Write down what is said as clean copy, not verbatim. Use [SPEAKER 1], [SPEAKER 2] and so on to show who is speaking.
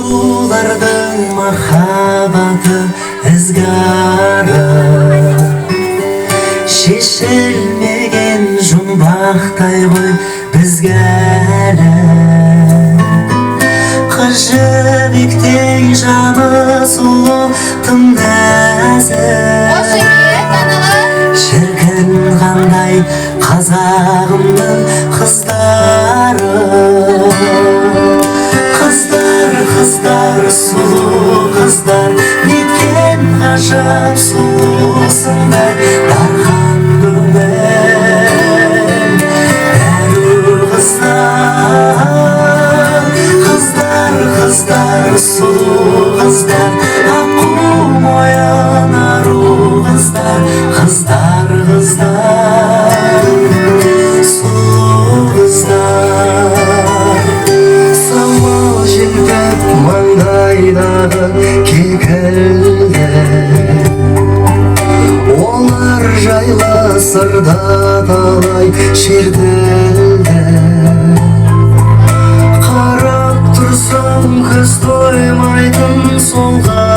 [SPEAKER 1] Арулардың махаббаты ізгары, шешілмеген жұмбақтай ғой бізге әлі. Қыз жібектей жаны сұлу тым нәзік, шіркін қандай қазағымның қыздары. Қыздар, сұлу қыздар, неткен ғажап сұлусыңдар. Дархан көңіл әру қыздар, сұлу қыздар, аққу мойын ару қыздар. Қыздар, сұлу қыздар. Самал желпіп маңдайдағы кекілді, олар жайлы сырда талай шертілді. Қарап тұрсам көз тоймайтын солға